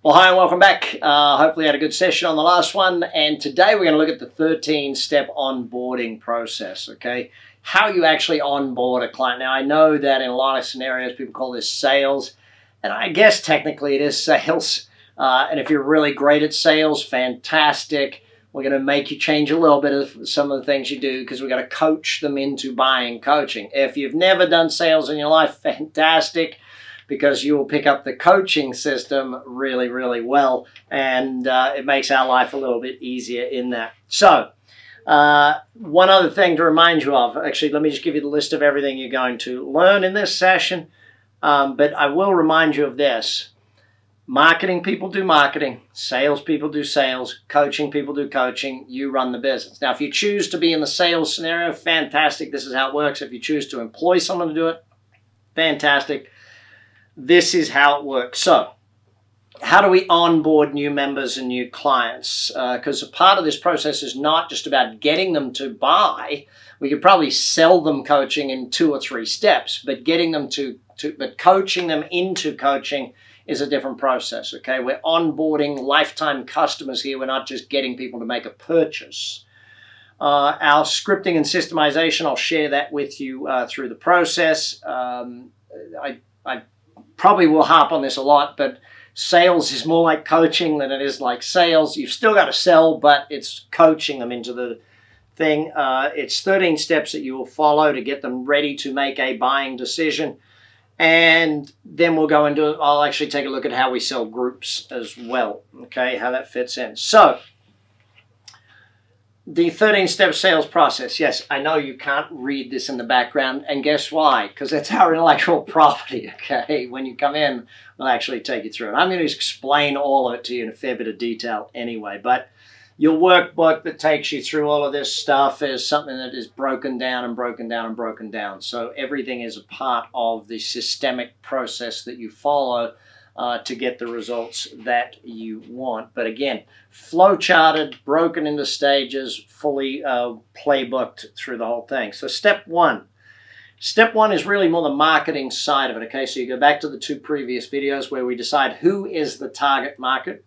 Well, hi and welcome back. Hopefully you had a good session on the last one, and today we're going to look at the 13-step onboarding process, okay? How you actually onboard a client. Now, I know that in a lot of scenarios people call this sales, and I guess technically it is sales, and if you're really great at sales, fantastic. We're going to make you change a little bit of some of the things you do because we've got to coach them into buying coaching. If you've never done sales in your life, fantastic, because you will pick up the coaching system really, really well, and it makes our life a little bit easier in that. So, one other thing to remind you of, actually, let me just give you the list of everything you're going to learn in this session, but I will remind you of this. Marketing people do marketing, sales people do sales, coaching people do coaching, you run the business. Now, if you choose to be in the sales scenario, fantastic, this is how it works. If you choose to employ someone to do it, fantastic. This is how it works. So, how do we onboard new members and new clients? Because a part of this process is not just about getting them to buy. We could probably sell them coaching in 2 or 3 steps, but getting them but coaching them into coaching is a different process, okay? We're onboarding lifetime customers here. We're not just getting people to make a purchase. Our scripting and systemization, I'll share that with you through the process. I probably will harp on this a lot, but sales is more like coaching than it is like sales. You've still got to sell, but it's coaching them into the thing. It's 13 steps that you will follow to get them ready to make a buying decision. And then we'll go into, I'll actually take a look at how we sell groups as well, okay, how that fits in. So, the 13-step sales process. Yes, I know you can't read this in the background, and guess why? Because it's our intellectual property, okay? When you come in, we'll actually take you through it. I'm going to explain all of it to you in a fair bit of detail anyway, but your workbook that takes you through all of this stuff is something that is broken down and broken down and broken down. So everything is a part of the systemic process that you follow to get the results that you want. But again, flow charted, broken into stages, fully playbooked through the whole thing. So step one. Step one is really more the marketing side of it. Okay, so you go back to the 2 previous videos where we decide who is the target market,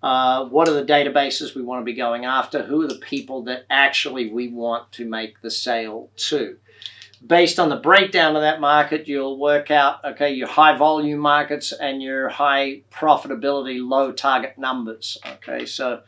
what are the databases we want to be going after, who are the people that actually we want to make the sale to. Based on the breakdown of that market, you'll work out, okay, your high volume markets and your high profitability, low target numbers. Okay, so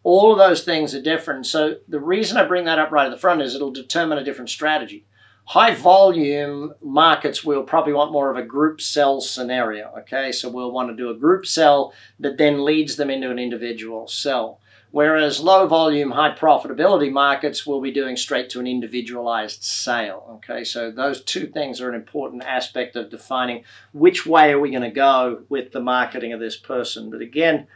all of those things are different. So the reason I bring that up right at the front is it'll determine a different strategy. High volume markets will probably want more of a group sell scenario. Okay, so we'll want to do a group sell that then leads them into an individual sell. Whereas low volume, high profitability markets will be doing straight to an individualized sale. Okay, so those 2 things are an important aspect of defining which way are we going to go with the marketing of this person. But again,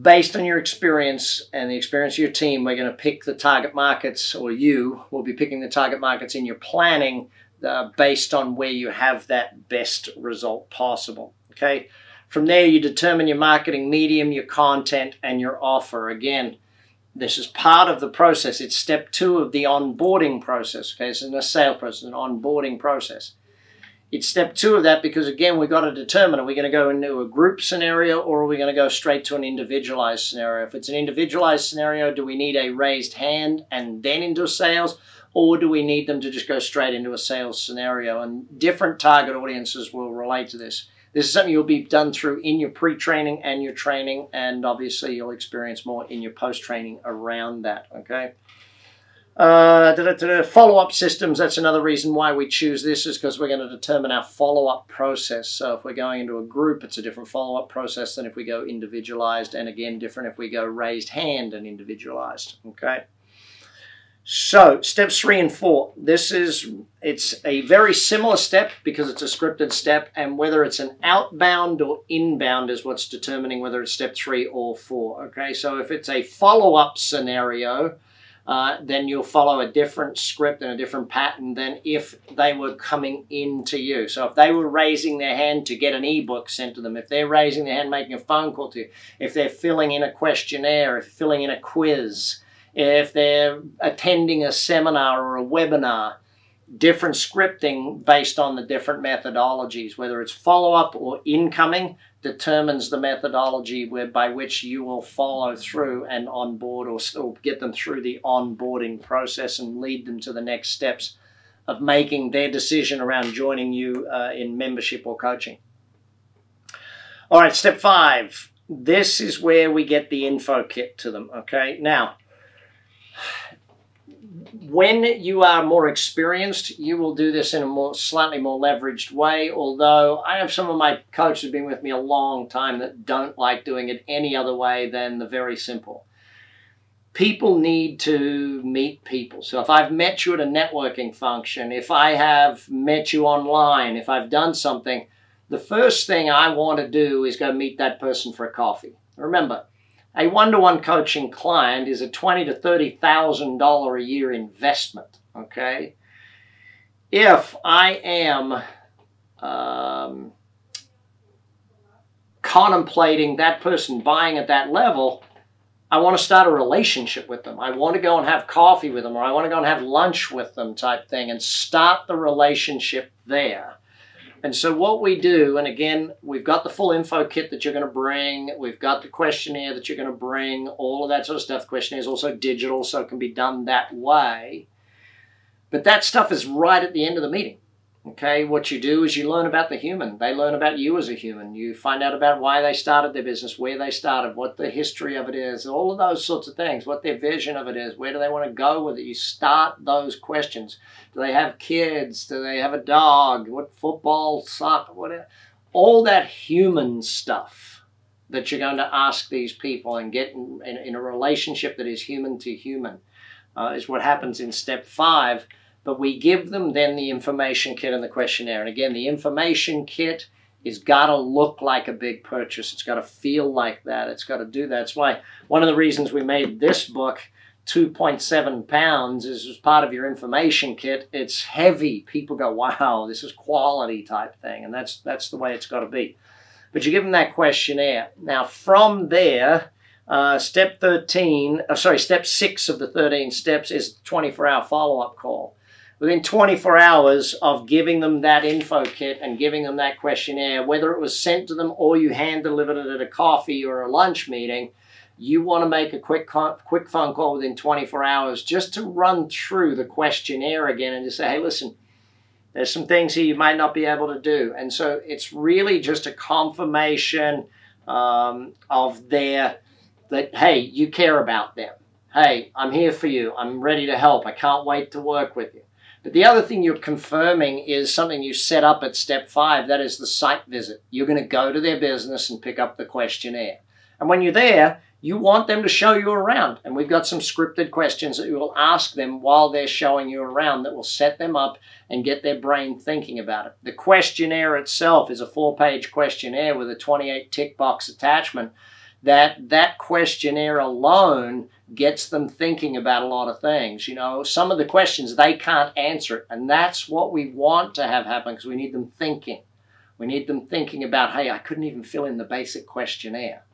based on your experience and the experience of your team, we're going to pick the target markets, or you will be picking the target markets in your planning based on where you have that best result possible. Okay. From there, you determine your marketing medium, your content, and your offer. Again, this is part of the process. It's step 2 of the onboarding process. Okay, it's a sales process, an onboarding process. It's step 2 of that because, again, we've got to determine, are we going to go into a group scenario or are we going to go straight to an individualized scenario? If it's an individualized scenario, do we need a raised hand and then into sales, or do we need them to just go straight into a sales scenario? And different target audiences will relate to this. This is something you'll be done through in your pre-training and your training, and obviously you'll experience more in your post-training around that, okay? Follow-up systems, that's another reason why we choose this, is because we're going to determine our follow-up process. So if we're going into a group, it's a different follow-up process than if we go individualized, and again, different if we go raised hand and individualized, okay? So, steps 3 and 4. It's a very similar step because it's a scripted step, and whether it's an outbound or inbound is what's determining whether it's step 3 or 4. Okay, so if it's a follow-up scenario, then you'll follow a different script and a different pattern than if they were coming into you. So if they were raising their hand to get an ebook sent to them, if they're raising their hand making a phone call to you, if they're filling in a questionnaire, if filling in a quiz, if they're attending a seminar or a webinar, different scripting based on the different methodologies, whether it's follow-up or incoming, determines the methodology by which you will follow through and onboard or get them through the onboarding process and lead them to the next steps of making their decision around joining you in membership or coaching. All right, step 5. This is where we get the info kit to them, okay? Now, when you are more experienced, you will do this in a slightly more leveraged way, although I have some of my coaches who have been with me a long time that don't like doing it any other way than the very simple. People need to meet people. So if I've met you at a networking function, if I have met you online, if I've done something, the first thing I want to do is go meet that person for a coffee. Remember, a one-to-one coaching client is a $20,000 to $30,000 a year investment, okay? If I am contemplating that person buying at that level, I want to start a relationship with them. I want to go and have coffee with them, or I want to go and have lunch with them type thing, and start the relationship there. And so what we do, and again, we've got the full info kit that you're going to bring. We've got the questionnaire that you're going to bring, all of that sort of stuff. The questionnaire is also digital, so it can be done that way. But that stuff is right at the end of the meeting. Okay, what you do is you learn about the human. They learn about you as a human. You find out about why they started their business, where they started, what the history of it is, all of those sorts of things, what their vision of it is, where do they want to go with it. You start those questions. Do they have kids? Do they have a dog? What football, soccer, whatever. All that human stuff that you're going to ask these people and get in a relationship that is human to human is what happens in step 5. But we give them then the information kit and the questionnaire. And again, the information kit is got to look like a big purchase. It's got to feel like that. It's got to do that. That's why one of the reasons we made this book 2.7 pounds is as part of your information kit. It's heavy. People go, wow, this is quality type thing. And that's the way it's got to be. But you give them that questionnaire. Now, from there, step 6 of the 13 steps is the 24-hour follow-up call. Within 24 hours of giving them that info kit and giving them that questionnaire, whether it was sent to them or you hand-delivered it at a coffee or a lunch meeting, you want to make a quick phone call within 24 hours just to run through the questionnaire again and just say, hey, listen, there's some things here you might not be able to do. And so it's really just a confirmation of that, hey, you care about them. Hey, I'm here for you. I'm ready to help. I can't wait to work with you. But the other thing you're confirming is something you set up at step 5. That is the site visit. You're going to go to their business and pick up the questionnaire. And when you're there, you want them to show you around. And we've got some scripted questions that you will ask them while they're showing you around that will set them up and get their brain thinking about it. The questionnaire itself is a 4-page questionnaire with a 28 tick box attachment. That questionnaire alone gets them thinking about a lot of things. You know, some of the questions they can't answer, and that's what we want to have happen because we need them thinking. We need them thinking about, hey, I couldn't even fill in the basic questionnaire.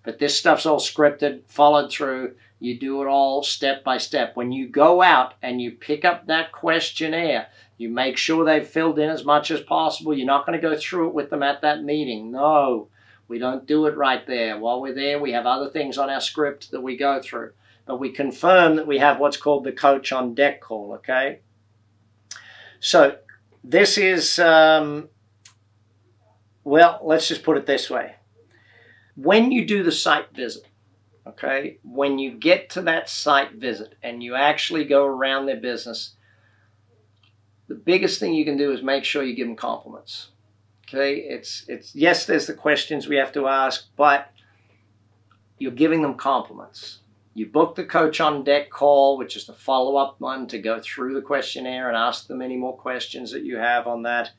But this stuff's all scripted, followed through. You do it all step by step. When you go out and you pick up that questionnaire, you make sure they've filled in as much as possible. You're not going to go through it with them at that meeting. No. We don't do it right there. While we're there, we have other things on our script that we go through. But we confirm that we have what's called the coach on deck call, okay? So this is, well, let's just put it this way. When you do the site visit, okay, when you get to that site visit and you actually go around their business, the biggest thing you can do is make sure you give them compliments. Okay, it's yes, there's the questions we have to ask, but you're giving them compliments. You book the coach on deck call, which is the follow-up one to go through the questionnaire and ask them any more questions that you have on that.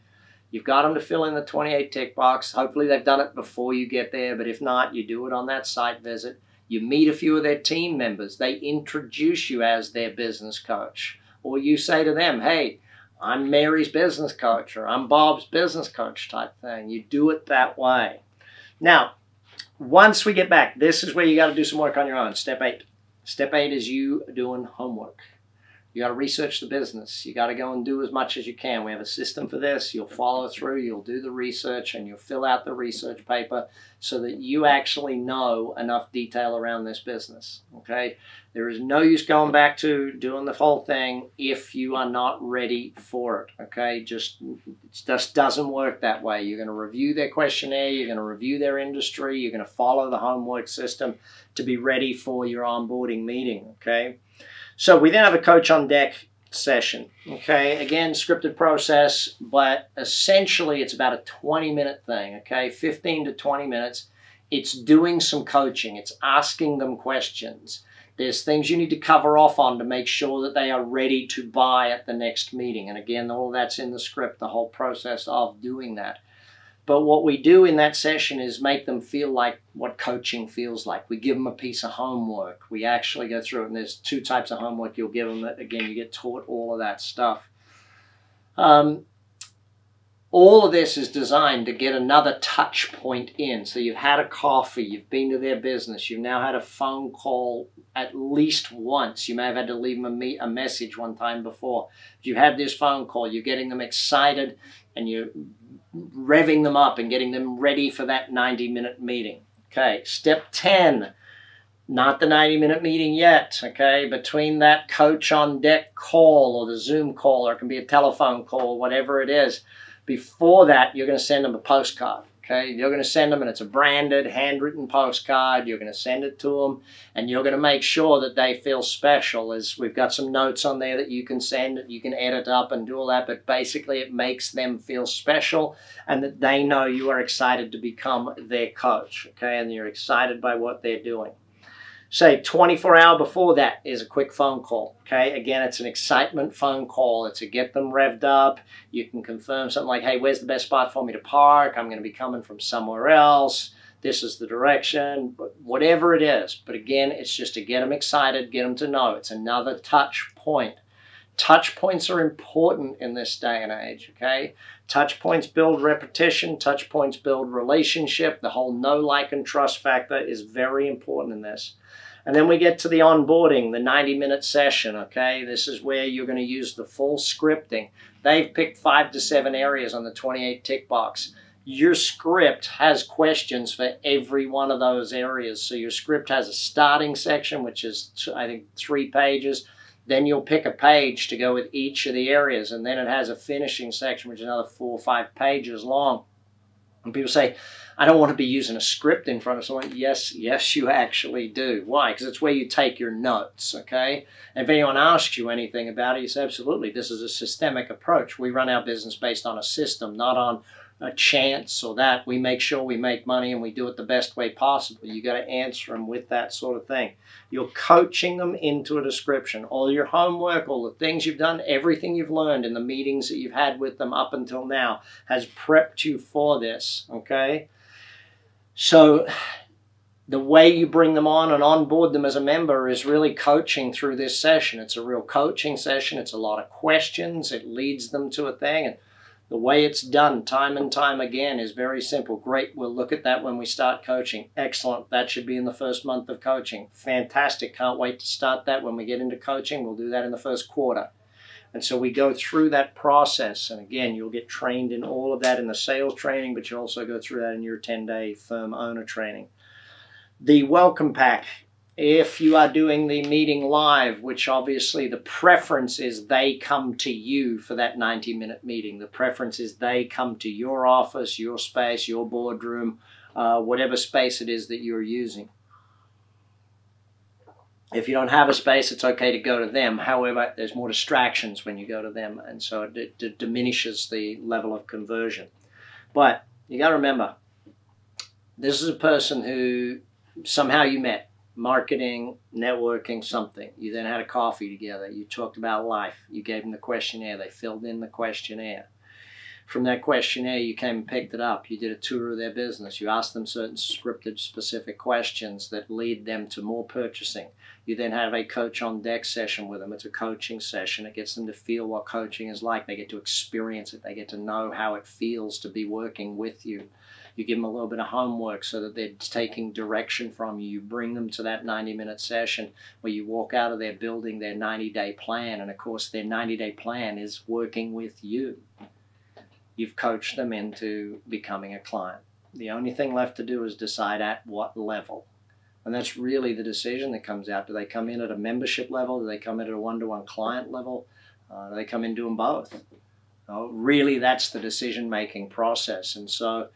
You've got them to fill in the 28 tick box. Hopefully they've done it before you get there, but if not, you do it on that site visit. You meet a few of their team members. They introduce you as their business coach. Or you say to them, hey, I'm Mary's business coach, or I'm Bob's business coach type thing. You do it that way. Now, once we get back, this is where you got to do some work on your own. Step 8. Step 8 is you doing homework. You got to research the business. You got to go and do as much as you can. We have a system for this. You'll follow through. You'll do the research, and you'll fill out the research paper so that you actually know enough detail around this business. Okay? There is no use going back to doing the whole thing if you are not ready for it. Okay? It just doesn't work that way. You're going to review their questionnaire. You're going to review their industry. You're going to follow the homework system to be ready for your onboarding meeting. Okay? So we then have a coach on deck session. Okay, again, scripted process, but essentially it's about a 20-minute thing. Okay, 15 to 20 minutes. It's doing some coaching. It's asking them questions. There's things you need to cover off on to make sure that they are ready to buy at the next meeting. And again, all that's in the script, the whole process of doing that. But what we do in that session is make them feel like what coaching feels like. We give them a piece of homework. We actually go through it, and there's 2 types of homework you'll give them. That, again, you get taught all of that stuff. All of this is designed to get another touch point in. So you've had a coffee, you've been to their business, you've now had a phone call at least once. You may have had to leave them a message one time before. You had this phone call, you're getting them excited, and you're revving them up and getting them ready for that 90-minute meeting. Okay, step 10, not the 90-minute meeting yet. Okay, between that coach on deck call or the Zoom call, or it can be a telephone call, whatever it is, before that, you're going to send them a postcard. Okay, you're going to send them, and it's a branded, handwritten postcard. You're going to send it to them, and you're going to make sure that they feel special. As we've got some notes on there that you can send, that you can edit up and do all that, but basically it makes them feel special and that they know you are excited to become their coach. Okay, and you're excited by what they're doing. Say 24 hours before that is a quick phone call. Okay, again, it's an excitement phone call. It's to get them revved up. You can confirm something like, hey, where's the best spot for me to park? I'm going to be coming from somewhere else. This is the direction, but whatever it is. But again, it's just to get them excited, get them to know. It's another touch point. Touch points are important in this day and age, okay? Touch points build repetition. Touch points build relationship. The whole know, like, and trust factor is very important in this. And then we get to the onboarding, the 90-minute session, okay? This is where you're going to use the full scripting. They've picked 5 to 7 areas on the 28 tick box. Your script has questions for every one of those areas. So your script has a starting section, which is, I think, 3 pages. Then you'll pick a page to go with each of the areas. And then it has a finishing section, which is another 4 or 5 pages long. And people say, I don't want to be using a script in front of someone. Yes, you actually do. Why? Because it's where you take your notes, okay? And if anyone asks you anything about it, you say, absolutely, this is a systemic approach. We run our business based on a system, not on a chance or that. We make sure we make money and we do it the best way possible. You got to answer them with that sort of thing. You're coaching them into a description. All your homework, all the things you've done, everything you've learned in the meetings that you've had with them up until now has prepped you for this, okay? So the way you bring them on and onboard them as a member is really coaching through this session. It's a real coaching session. It's a lot of questions. It leads them to a thing. And the way it's done time and time again is very simple. Great. We'll look at that when we start coaching. Excellent. That should be in the first month of coaching. Fantastic. Can't wait to start that when we get into coaching. We'll do that in the first quarter. And so we go through that process. And again, you'll get trained in all of that in the sales training, but you also go through that in your 10-day firm owner training. The welcome pack. If you are doing the meeting live, which obviously the preference is they come to you for that 90-minute meeting. The preference is they come to your office, your space, your boardroom, whatever space it is that you're using. If you don't have a space, it's okay to go to them. However, there's more distractions when you go to them, and so it diminishes the level of conversion. But you got to remember, this is a person who somehow you met. Marketing, networking, something. You then had a coffee together. You talked about life. You gave them the questionnaire. They filled in the questionnaire. From that questionnaire, you came and picked it up. You did a tour of their business. You asked them certain scripted, specific questions that lead them to more purchasing. You then have a coach on deck session with them. It's a coaching session. It gets them to feel what coaching is like. They get to experience it. They get to know how it feels to be working with you. You give them a little bit of homework so that they're taking direction from you. You bring them to that 90-minute session where you walk out of there building their 90-day plan. And of course, their 90-day plan is working with you. You've coached them into becoming a client. The only thing left to do is decide at what level. And that's really the decision that comes out. Do they come in at a membership level? Do they come in at a one-to-one client level? Do they come in doing both? Really, that's the decision-making process. And so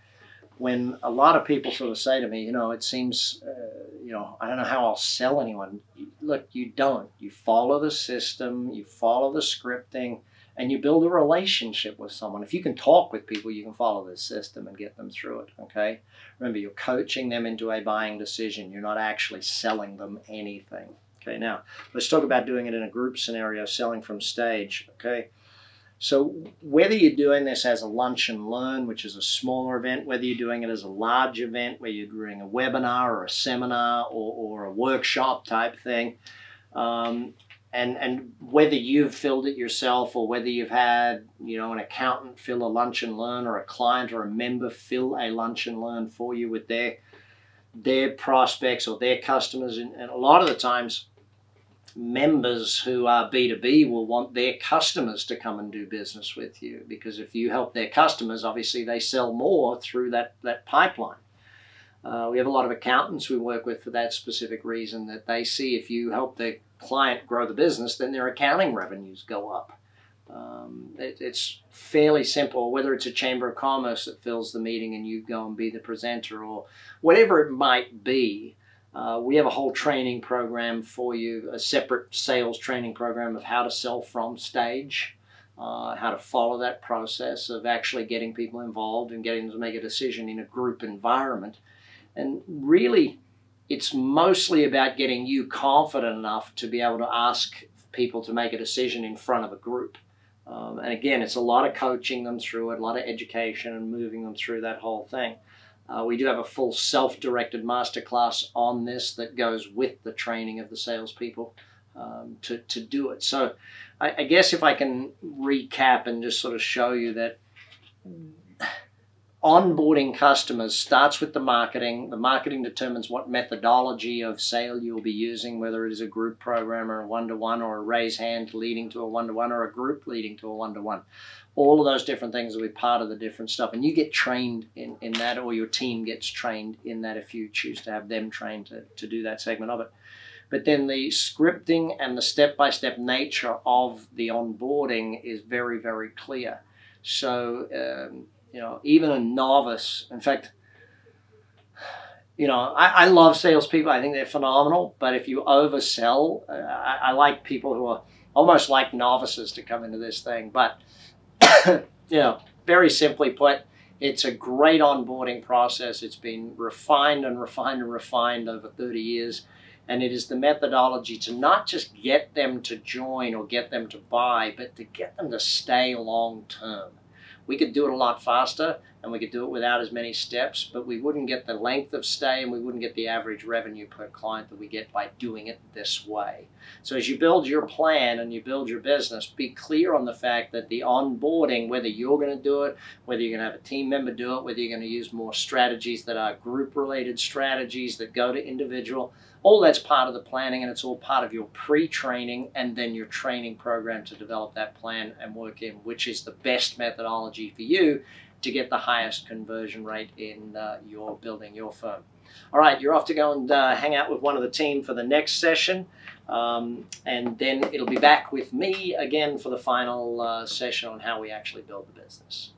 when a lot of people sort of say to me, it seems, I don't know how I'll sell anyone. Look, you don't. You follow the system, you follow the scripting, and you build a relationship with someone. If you can talk with people, you can follow this system and get them through it, okay? Remember, you're coaching them into a buying decision. You're not actually selling them anything. Okay, now, let's talk about doing it in a group scenario, selling from stage, okay? So whether you're doing this as a lunch and learn, which is a smaller event, whether you're doing it as a large event, where you're doing a webinar or a seminar or a workshop type thing, and whether you've filled it yourself or whether you've had, an accountant fill a lunch and learn or a client or a member fill a lunch and learn for you with their prospects or their customers. And a lot of the times, members who are B2B will want their customers to come and do business with you, because if you help their customers, obviously they sell more through that pipeline. We have a lot of accountants we work with for that specific reason, that they see if you help their client grow the business, then their accounting revenues go up. It's fairly simple, whether it's a chamber of commerce that fills the meeting and you go and be the presenter or whatever it might be. We have a whole training program for you, a separate sales training program of how to sell from stage, how to follow that process of actually getting people involved and getting them to make a decision in a group environment. And really, it's mostly about getting you confident enough to be able to ask people to make a decision in front of a group. And again, it's a lot of coaching them through it, a lot of education and moving them through that whole thing. We do have a full self-directed masterclass on this that goes with the training of the salespeople to do it. So I guess if I can recap and just sort of show you that onboarding customers starts with the marketing. The marketing determines what methodology of sale you'll be using, whether it is a group program or a one-to-one or a raise hand leading to a one-to-one or a group leading to a one-to-one. All of those different things will be part of the different stuff. And you get trained in that, or your team gets trained in that if you choose to have them trained to do that segment of it. But then the scripting and the step-by-step nature of the onboarding is very, very clear. So, even a novice, in fact, I love salespeople. I think they're phenomenal. But if you oversell, I like people who are almost like novices to come into this thing. But, very simply put, it's a great onboarding process. It's been refined and refined and refined over 30 years. And it is the methodology to not just get them to join or get them to buy, but to get them to stay long term. We could do it a lot faster and we could do it without as many steps, but we wouldn't get the length of stay and we wouldn't get the average revenue per client that we get by doing it this way. So as you build your plan and you build your business, be clear on the fact that the onboarding, whether you're going to do it, whether you're going to have a team member do it, whether you're going to use more strategies that are group-related strategies that go to individual, all that's part of the planning, and it's all part of your pre-training and then your training program to develop that plan and work in which is the best methodology for you to get the highest conversion rate in your building your firm. All right, you're off to go and hang out with one of the team for the next session, and then it'll be back with me again for the final session on how we actually build the business.